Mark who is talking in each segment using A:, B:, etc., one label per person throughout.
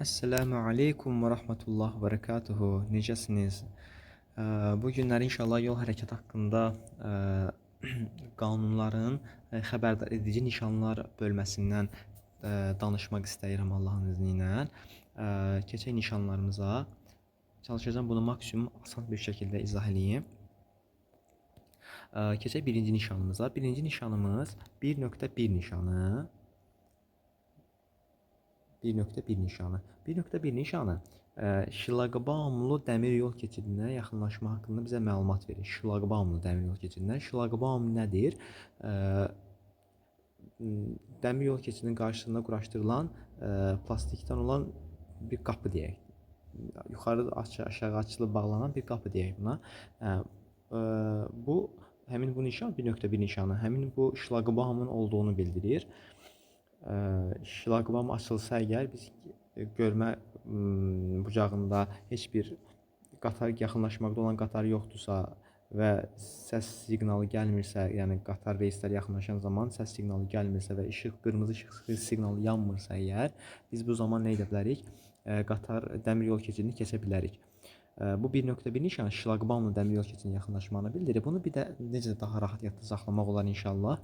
A: Esselamu aleykum və rahmetullah və berekatuhu. Necəsiniz? Bu günləri inşallah yol hərəkəti haqqında qanunların xəbərdar edici nişanlar bölməsindən danışmaq istəyirəm Allahın izni ilə. Keçək nişanlarımıza. Çalışacağım bunu maksimum asan bir şəkildə izah edeyim. Keçək birinci nişanımıza. Birinci nişanımız 1.1 nişanı. 1.1 nişanı. 1.1 nişanı şlaqbaumlu dəmir yol keçidinə yaxınlaşma haqqında bizə məlumat verir. Şlaqbaumlu dəmir yol keçidinə. Şlaqbaum nədir? Dəmir yol keçidinin qarşısında quraşdırılan plastikdən olan bir qapı deyək. Yuxarı aşağı açılıb bağlanan bir qapı deyək buna. Həmin bu nişan 1.1 nişanı həmin bu şlaqbaumun olduğunu bildirir. Şlaqbaum açılsa əgər biz görmə bucağında heç bir qatar yaxınlaşmaqda olan qatar yoxdursa və səs siqnalı gəlmirsə, yəni qatar reyslər yaxınlaşan zaman səs siqnalı gəlmirsə və qırmızı işıq siqnalı yanmırsa əgər, biz bu zaman nə edə bilərik? Qatar dəmir yol keçidini keçə bilərik. Bu 1.1 nişan şlaqbaumlu dəmir yol keçidinin yaxınlaşmağını bildirir. Bunu bir də necə daha rahat yadda saxlamaq olar inşallah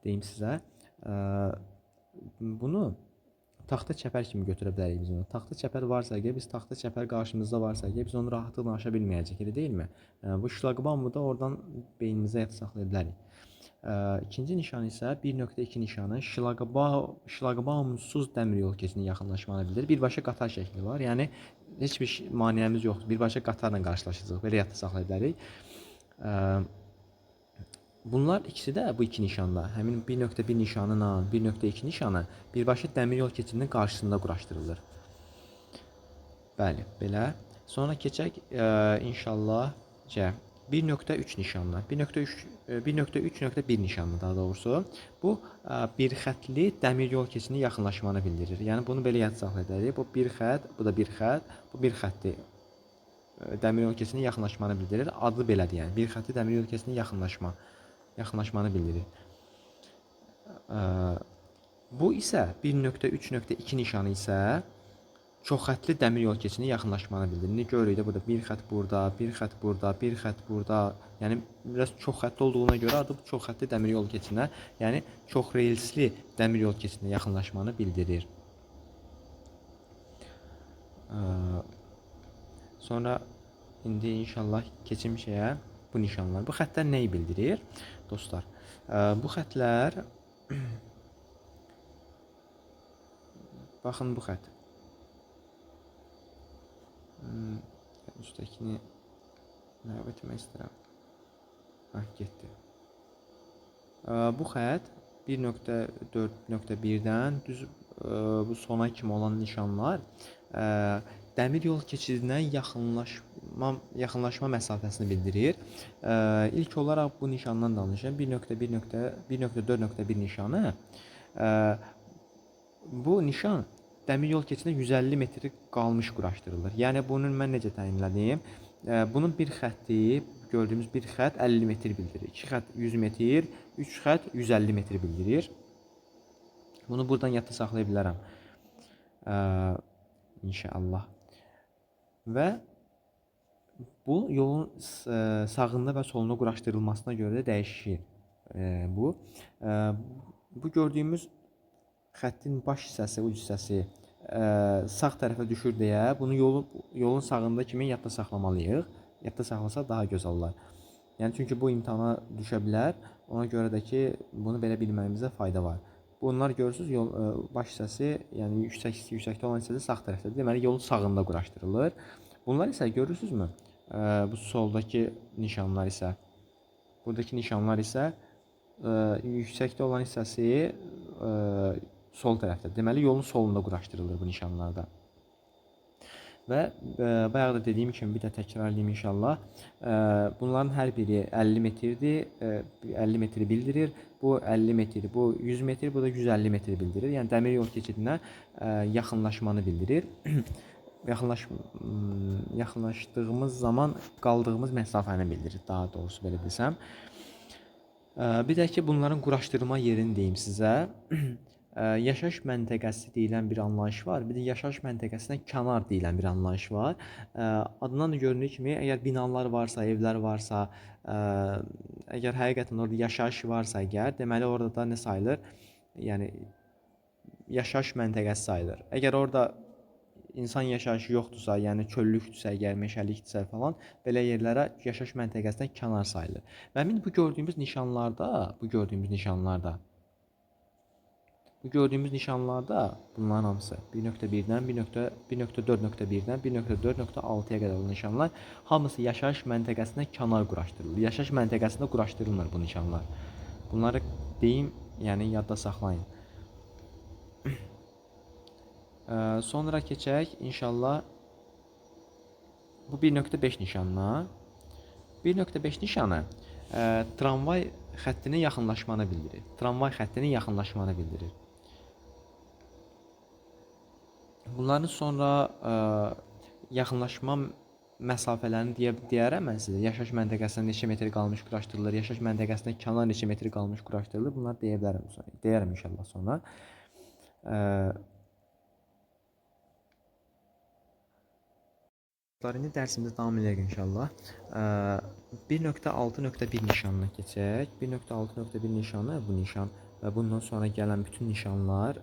A: deyim sizə. Bunu taxta çəpər kimi götürə bilərik biz onu. Taxta çəpər varsa əgər, biz taxta çəpər qarşımızda varsa əgər, biz onu rahatlıqla aşa bilməyəcək, elə deyilmi? Bu şlaqbaumu da oradan beynimizə yadda saxlaya bilərik. İkinci nişan isə 1.2 nişanı şlaqbaumsuz dəmir yol keçidinin yaxınlaşmanı bildirir. Birbaşa qatar şəkli var. Yəni heç bir maneəmiz yoxdur. Birbaşa qatarla qarşılaşacağıq. Belə yadda saxlaya bilərik. Bunlar ikisi də bu iki nişanda, həmin 1.1 nişanı ilə 1.2 nişanı birbaşa dəmir yol keçidinin qarşısında quraşdırılır. Bəli, belə. Sonra keçək inşallah 1.3 nişanına. 1.3.1 nişanı daha doğrusu. Bu bir xətli dəmir yol keçidinin yaxınlaşmanı bildirir. Yəni bunu belə yadda saxlaya bilərik. Bu bir xətt, bu da bir xətt, bu bir xətli dəmir yol keçidinin yaxınlaşmanı bildirir. Adı belədir, yəni bir xətli dəmir yol keçidinin yaxınlaşmanı bildirir. Bu isə 1.3.2 nişanı isə çoxxətli dəmir yol keçidinin yaxınlaşmanı bildirir. Görürük də burada bir xətt burada, bir xətt burada, bir xətt burada. Yəni biraz çoxxətli olduğuna görə adı çoxxətli dəmir yol keçidinə, yəni çox relsli dəmir yol keçidinə yaxınlaşmanı bildirir. Sonra indi inşallah keçim bu nişanlar. Bu xəttlər nəyi bildirir? Dostlar, bu xəttlər baxın bu xətt. Üstdəkini məlumat etmək istəyirəm. Getdi. Bu xətt 1.4.1-dən düz bu sona kimi olan nişanlar dəmir yol keçidinə yaxınlaşma məsafəsini bildirir. İlk olaraq bu nişandan danışım. 1.4.1 nişanı. Bu nişan dəmir yol keçidinə 150 metr qalmış quraşdırılır. Yəni bunun mən necə təyin edeyim? Bunun bir xətti, gördüyümüz bir xətt 50 metr bildirir. 2 xətt 100 metr, 3 xətt 150 metr bildirir. Bunu buradan yadda saxlaya bilərəm. İnşallah. Və bu yolun sağında və soluna quraşdırılmasına görə də dəyişir. Bu gördüyümüz xəttin baş hissəsi, uc hissəsi sağ tərəfə düşür deyə bunu yolun sağında kimi yadda saxlamalıyıq. Yadda saxlasaq daha gözəl olar. Yəni çünki bu imtahana düşə bilər. Ona görə də ki, bunu belə bilməyimizdə fayda var. Bunlar görürsünüz, yol baş hissəsi, yəni yüksəkdə olan hissəsi sağ tərəfdədir. Deməli yolun sağında quraşdırılır. Bunlar isə görürsünüzmü? Bu soldakı nişanlar isə, buradakı nişanlar isə yüksəkdə olan hissəsi sol tərəfdə. Deməli yolun solunda quraşdırılır bu nişanlarda. Və bayaq da dediyim kimi bir də təkrar edeyim inşallah. Bunların hər biri 50 metrdir. 50 metri bildirir. Bu 50 metr, bu 100 metr, bu da 150 metr bildirir. Yəni dəmir yol keçidinə yaxınlaşmanı bildirir. Yaxınlaşdığımız zaman qaldığımız məsafəni bildirir, daha doğrusu belə desəm. Bir də ki, bunların quraşdırma yerini deyim sizə. Yaşayış məntəqəsi deyilən bir anlayış var. Bir də yaşayış məntəqəsindən kənar deyilən bir anlayış var. Adından da göründüyü kimi, əgər binalar varsa, evlər varsa, əgər həqiqətən orada yaşayış varsa əgər, deməli orada da nə sayılır? Yəni yaşayış məntəqəsi sayılır. Əgər orada insan yaşayışı yoxdursa, yəni çöllükdürsə, əgər meşəlikdirsə falan, belə yerlərə yaşayış məntəqəsindən kənar sayılır. Və həmin bu gördüyümüz nişanlarda, bu gördüyümüz nişanlarda bunların hamısı 1.1-dən 1.4.1-dən 1.4.6-ya qədər olan nişanlar hamısı yaşayış məntəqəsindən kənar quraşdırılır. Yaşayış məntəqəsində quraşdırılmır bu nişanlar. Bunları deyim, yəni yadda saxlayın. Sonra keçək inşallah bu 1.5 nişanına. 1.5 nişanı tramvay xəttinin yaxınlaşmanı bildirir. Tramvay xəttinin yaxınlaşmanı bildirir. Bunların sonra yaxınlaşma məsafələrini deyərəm mən sizə. Yaşayış məntəqəsindən neçə metr qalmış quraşdırılır, yaşayış məntəqəsindən kənar neçə metr qalmış quraşdırılır. Bunları deyə bilərəm sonra. Deyərəm inşallah sonra. İndi dərsimizdə davam edək inşallah. 1.6.1 nişanına keçək. 1.6.1 nişanı bu nişan və bundan sonra gələn bütün nişanlar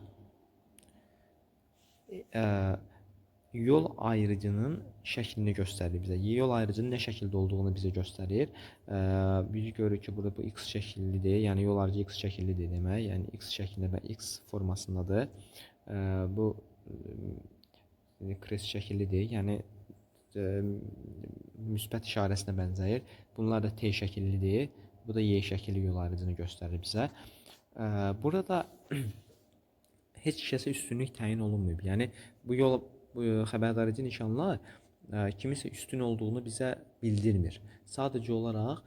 A: yol ayrıcının şəklini göstərir bizə. Yol ayrıcının nə şəkildə olduğunu bizə göstərir. Biz görürük ki, burada bu x şəkillidir. Yəni yol ayrıcı x şəkillidir demək. Yəni x şəklində və x formasındadır. Bu kres şəkillidir. Yəni müsbət işarəsinə bənzəyir. Bunlar da T şəkillidir. Bu da Y şəkilli yol ayrıcını göstərir bizə. Burada heç kəsə üstünlük təyin olunmayıb. Yəni bu xəbərdaredici nişanlar kimisə üstün olduğunu bizə bildirmir. Sadəcə olaraq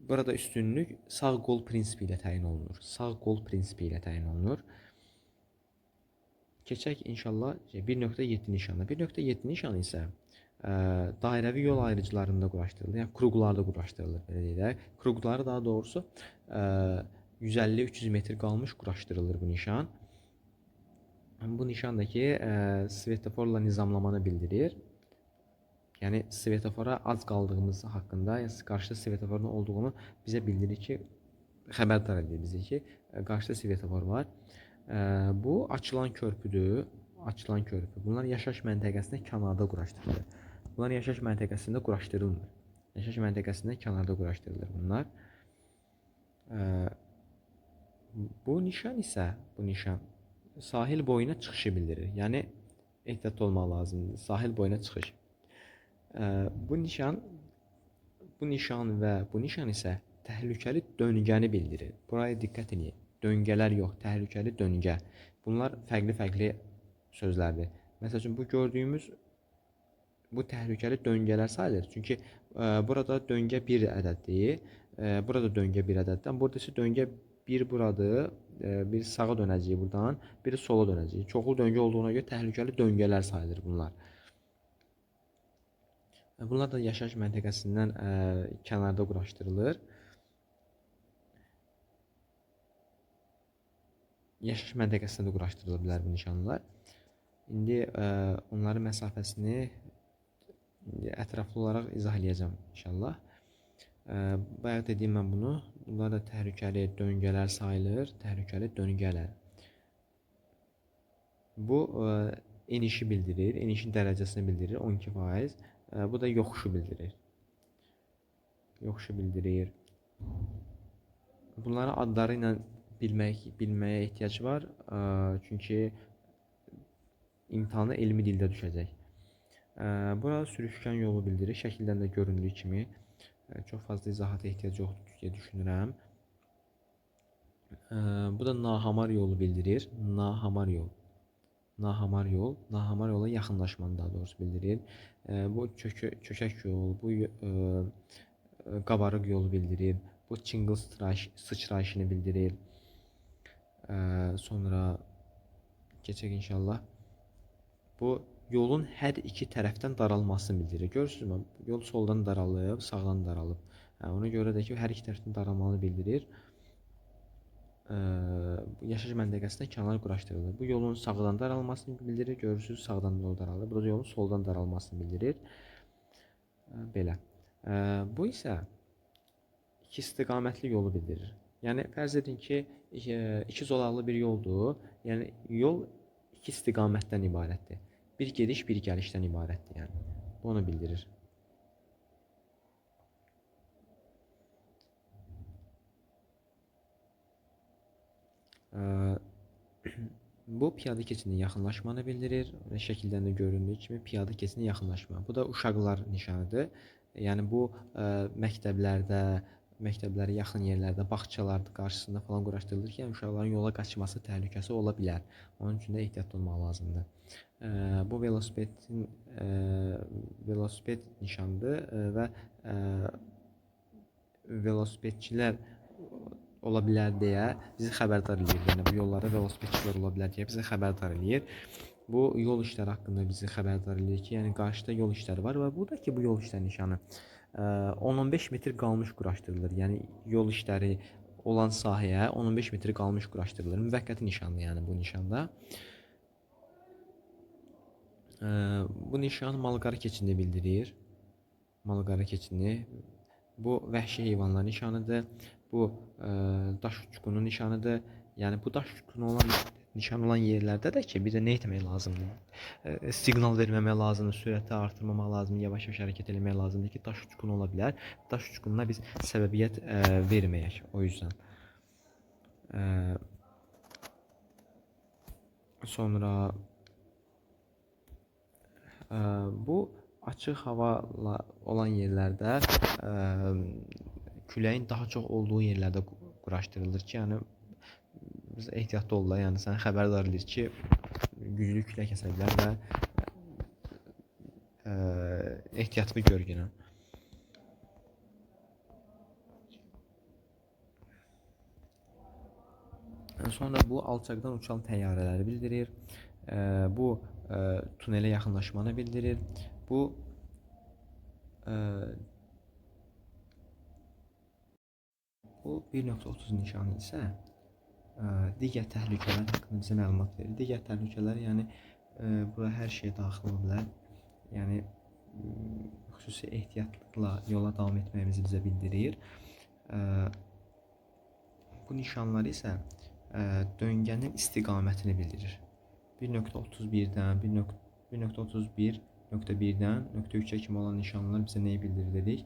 A: burada üstünlük sağ qol prinsipi ilə təyin olunur. Sağ qol prinsipi ilə təyin olunur. Keçək inşallah 1.7 nişanı. 1.7 nişanı isə dairəvi yol ayrıcılarında quraşdırılır. Yəni kruqlarda quraşdırılır belə deyək. Kruqları daha doğrusu 150-300 metr qalmış quraşdırılır bu nişan. Bu nişan da ki svetoforla nizamlamanı bildirir. Yəni svetofora az qaldığımız haqqında, yəni qarşıda svetoforun olduğunu bizə bildirir ki, xəbərdar edir bizi ki, qarşıda svetofor var. Bu açılan körpüdür. Açılan körpü. Bunlar yaşayış məntəqəsində kənarda quraşdırılır. Bunlar yaşayış məntəqəsində quraşdırılmır. Yaşayış məntəqəsində kənarda quraşdırılır bunlar. Bu nişan isə, sahil boyuna çıxışı bildirir. Yəni ehtiyatlı olmaq lazımdır. Sahil boyuna çıxış. Bu nişan və bu nişan isə təhlükəli döngəni bildirir. Buraya diqqət edin. Döngələr yox, təhlükəli döngə. Bunlar fərqli-fərqli sözlərdir. Məsəl üçün bu gördüyümüz bu təhlükəli döngələr sayılır. Çünki burada döngə bir ədəddir. Burada döngə bir ədəddir. Burada isə döngə bir buradır. Bir sağa dönəcək buradan, biri sola dönəcək. Çoxlu döngə olduğuna görə təhlükəli döngələr sayılır bunlar. Bunlar da yaşayış məntəqəsindən kənarda quraşdırılır. Yaşayış məntəqəsində də quraşdırıla bilər bu nişanlar. İndi onların məsafəsini ətraflı olaraq izah edəcəm inşallah. Bayaq dediyim mən bunu. Bunlar da təhlükəli döngələr sayılır. Təhlükəli döngələr. Bu enişi bildirir. Enişin dərəcəsini bildirir. 12%. Bu da yoxuşu bildirir. Yoxuşu bildirir. Bunları adları ilə bilməyə ehtiyac var. Çünki imtahanı elmi dildə düşəcək. Burada sürüşkən yolu bildirir. Şəkildən də göründüyü kimi. Çox fazla izahata ehtiyac yoxdur deyə düşünürəm. Bu da nahamar yolu bildirir. Nahamar yol. Nahamar yola yaxınlaşmanı daha doğrusu bildirir. Bu çökək yol, bu qabarıq yolu bildirir. Bu çınqıl sıçrayışını bildirir. Sonra keçək inşallah. Bu yolun hər iki tərəfdən daralmasını bildirir. Görürsünüzmü? Yol soldan daralıb, sağdan daralıb. Ona görə də ki, hər iki tərəfdən daralmanı bildirir. yaşayış məntəqəsində kənar quraşdırılır. Bu yolun sağdan daralmasını bildirir. Görürsüz, sağdan yol daralır. Burada yolun soldan daralmasını bildirir. Belə. Bu isə iki istiqamətli yolu bildirir. Yəni fərz edin ki, iki zolaqlı bir yoldur. Yəni yol iki istiqamətdən ibarətdir. Bir gediş, bir gəlişdən ibarətdir. Yəni bu onu bildirir. Bu piyada keçidinin yaxınlaşmanı bildirir. Şəkildən də göründüyü kimi piyada keçidinin yaxınlaşma. Bu da uşaqlar nişanıdır. Yəni bu məktəblərə yaxın yerlərdə, bağçalarda qarşısında falan quraşdırılır ki, yəni uşaqların yola qaçması təhlükəsi ola bilər. Onun üçün də ehtiyatlı olmaq lazımdır. Bu velosiped nişanıdır və velosipedçilər ola bilər deyə bizi xəbərdar edir. Yəni bu yollarda velosipedçilər ola bilər deyə bizi xəbərdar edir. Bu yol işləri haqqında bizi xəbərdar edir ki, yəni qarşıda yol işləri var və buradakı bu yol işləri nişanı 10-15 metr qalmış quraşdırılır. Yəni yol işləri olan sahəyə 10-15 metr qalmış quraşdırılır. Müvəqqəti nişanlı, yəni bu nişanda. Bu nişan malqara keçidini bildirir. Malqara keçidini. Bu vəhşi heyvanlar nişanıdır. Bu daş uçqunu nişanıdır. Yəni bu daş uçqunu olan nişan olan yerlərdə də ki, bir də nə etmək lazımdır? Siqnal verməmək lazımdır, sürəti artırmamaq lazımdır, yavaş-yavaş hərəkət etmək lazımdır ki, daş uçqunu ola bilər. Daş uçqununa biz səbəbiyyət verməyək o yüzden. Sonra bu açıq hava olan yerlərdə küləyin daha çox olduğu yerlərdə quraşdırılır ki, yəni biz ehtiyatlı olurlar. Yəni səni xəbərdar edir ki, güclü külək əsə bilər və ehtiyatlı gör yenə. Sonra bu alçaqdan uçan təyyarələri bildirir. Bu tunelə yaxınlaşmanı bildirir. Bu 1.30 nişanı isə digər təhlükələr haqqında bizə məlumat verir. Digər təhlükələr, yəni bura hər şey daxil ola bilər. Yəni xüsusi ehtiyatla yola davam etməyimizi bizə bildirir. Bu nişanlar isə döngənin istiqamətini bildirir. 1.31-dən 1.31.1-dən .3-ə kimi olan nişanlar bizə nəyi bildirir dedik?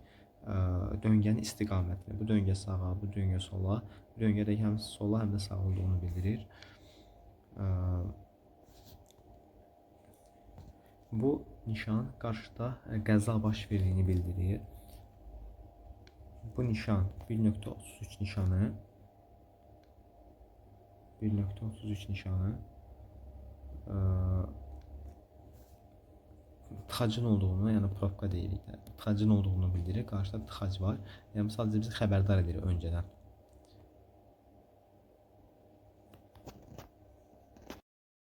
A: Döngənin istiqamətini. Bu döngə sağa, bu döngə sola. Bu döngədə həm sola, həm də sağa olduğunu bildirir. Bu nişan qarşıda qəza baş verdiyini bildirir. Bu nişan 1.33 nişanı. 1.33 nişanı tıxacın olduğunu, yəni probka deyirik də, tıxacın olduğunu bildirir. Qarşıda tıxac var. Yəni sadəcə bizi xəbərdar edir öncədən.